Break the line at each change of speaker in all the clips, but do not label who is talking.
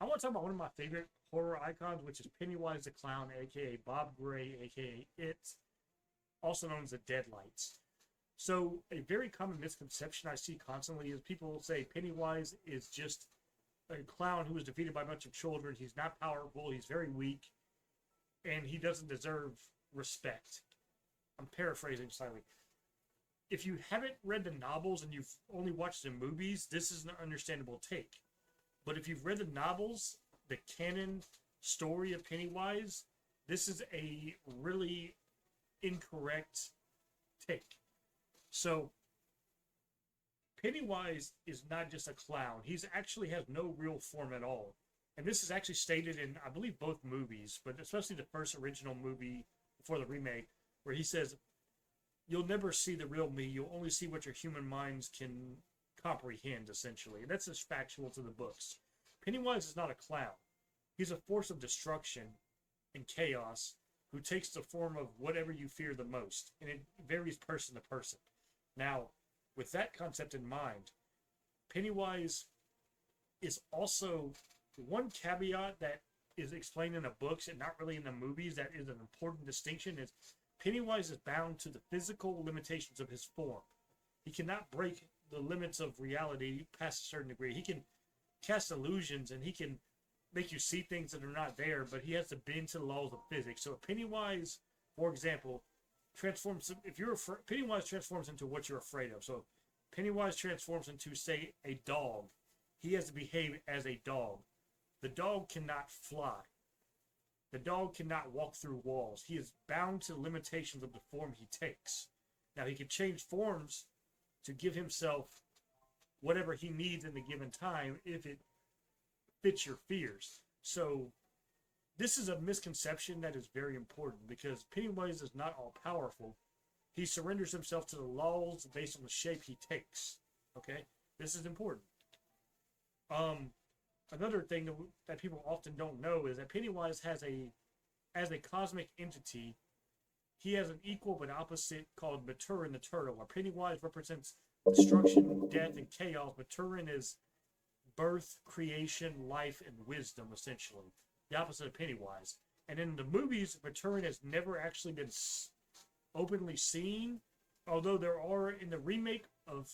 I want to talk about one of my favorite horror icons, which is Pennywise the Clown, aka Bob Gray, aka It, also known as the Deadlights. So, a very common misconception I see constantly is people say Pennywise is just a clown who was defeated by a bunch of children. He's not powerful, he's very weak, and he doesn't deserve respect. I'm paraphrasing slightly. If you haven't read the novels and you've only watched the movies, this is an understandable take. But if you've read the novels, the canon story of Pennywise, this is a really incorrect take. So, Pennywise is not just a clown. He's actually has no real form at all. And this is actually stated in, I believe, both movies, but especially the first original movie before the remake, where he says, "You'll never see the real me. You'll only see what your human minds can comprehend," essentially. And that's just factual to the books. Pennywise is not a clown. He's a force of destruction and chaos who takes the form of whatever you fear the most. And it varies person to person. Now, with that concept in mind, Pennywise is also one caveat that is explained in the books and not really in the movies that is an important distinction is Pennywise is bound to the physical limitations of his form. He cannot break the limits of reality past a certain degree. He can cast illusions and he can make you see things that are not there, but he has to bend to the laws of physics. So if Pennywise, for example, Pennywise transforms into what you're afraid of. So Pennywise transforms into, say, a dog. He has to behave as a dog. The dog cannot fly. The dog cannot walk through walls. He is bound to the limitations of the form he takes. Now, he can change forms to give himself whatever he needs in the given time if it fits your fears. So, this is a misconception that is very important because Pennywise is not all powerful. He surrenders himself to the laws based on the shape he takes. Okay? This is important. Another thing that people often don't know is that Pennywise as a cosmic entity, he has an equal but opposite called Maturin the Turtle, where Pennywise represents destruction, death, and chaos. Maturin is birth, creation, life, and wisdom, essentially. The opposite of Pennywise. And in the movies, Maturin has never actually been openly seen, although there are, in the remake of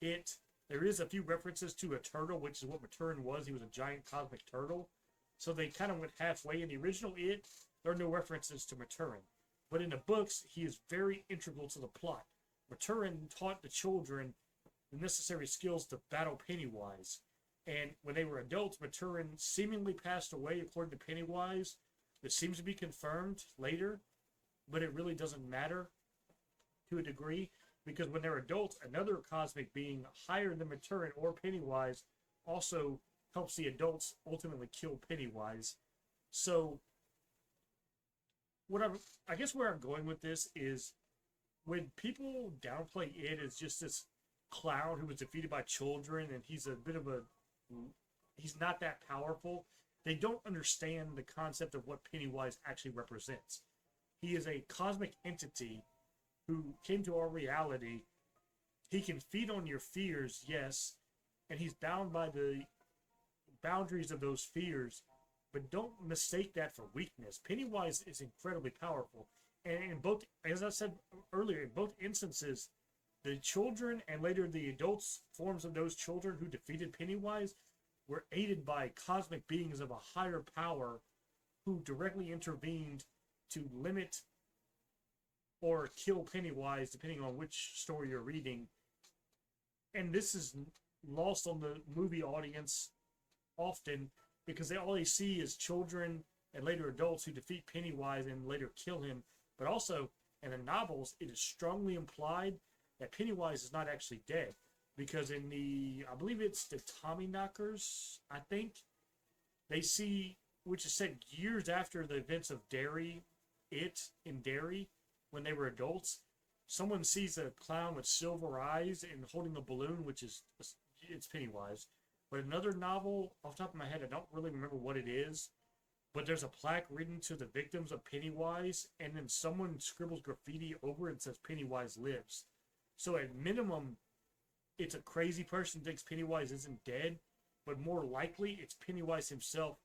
it, there is a few references to a turtle, which is what Maturin was. He was a giant cosmic turtle. So they kind of went halfway. In the original It, there are no references to Maturin. But in the books, he is very integral to the plot. Maturin taught the children the necessary skills to battle Pennywise. And when they were adults, Maturin seemingly passed away, according to Pennywise. This seems to be confirmed later, but it really doesn't matter to a degree. Because when they're adults, another cosmic being higher than Maturin or Pennywise also helps the adults ultimately kill Pennywise. So, I guess where I'm going with this is when people downplay it as just this clown who was defeated by children and he's not that powerful, they don't understand the concept of what Pennywise actually represents. He is a cosmic entity who came to our reality. He can feed on your fears, yes, and he's bound by the boundaries of those fears, but don't mistake that for weakness. Pennywise is incredibly powerful, and in both, as I said earlier, in both instances, the children and later the adults forms of those children who defeated Pennywise were aided by cosmic beings of a higher power who directly intervened to limit or kill Pennywise, depending on which story you're reading. And this is lost on the movie audience often because all they see is children and later adults who defeat Pennywise and later kill him. But also, in the novels, it is strongly implied that Pennywise is not actually dead. Because in I believe it's the Tommyknockers, I think, they see, which is set years after the events of Derry, in Derry, when they were adults, someone sees a clown with silver eyes and holding a balloon, which is, it's Pennywise. But another novel, off the top of my head, I don't really remember what it is, but there's a plaque written to the victims of Pennywise, and then someone scribbles graffiti over it and says Pennywise lives. So at minimum, it's a crazy person who thinks Pennywise isn't dead, but more likely it's Pennywise himself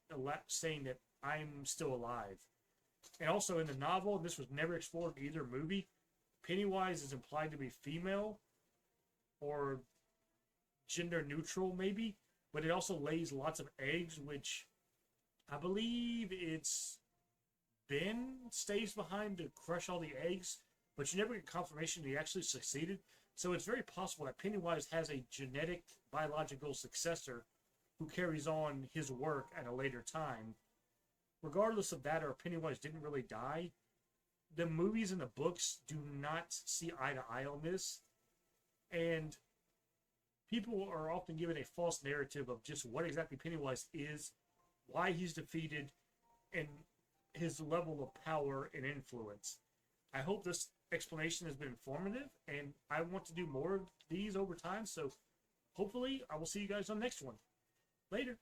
saying that I'm still alive. And also in the novel, and this was never explored in either movie, Pennywise is implied to be female or gender neutral, maybe, but it also lays lots of eggs, which I believe it's Ben stays behind to crush all the eggs, but you never get confirmation he actually succeeded. So it's very possible that Pennywise has a genetic, biological successor who carries on his work at a later time. Regardless of that, or Pennywise didn't really die, the movies and the books do not see eye to eye on this. And people are often given a false narrative of just what exactly Pennywise is, why he's defeated, and his level of power and influence. I hope this explanation has been informative, and I want to do more of these over time, so hopefully I will see you guys on the next one. Later.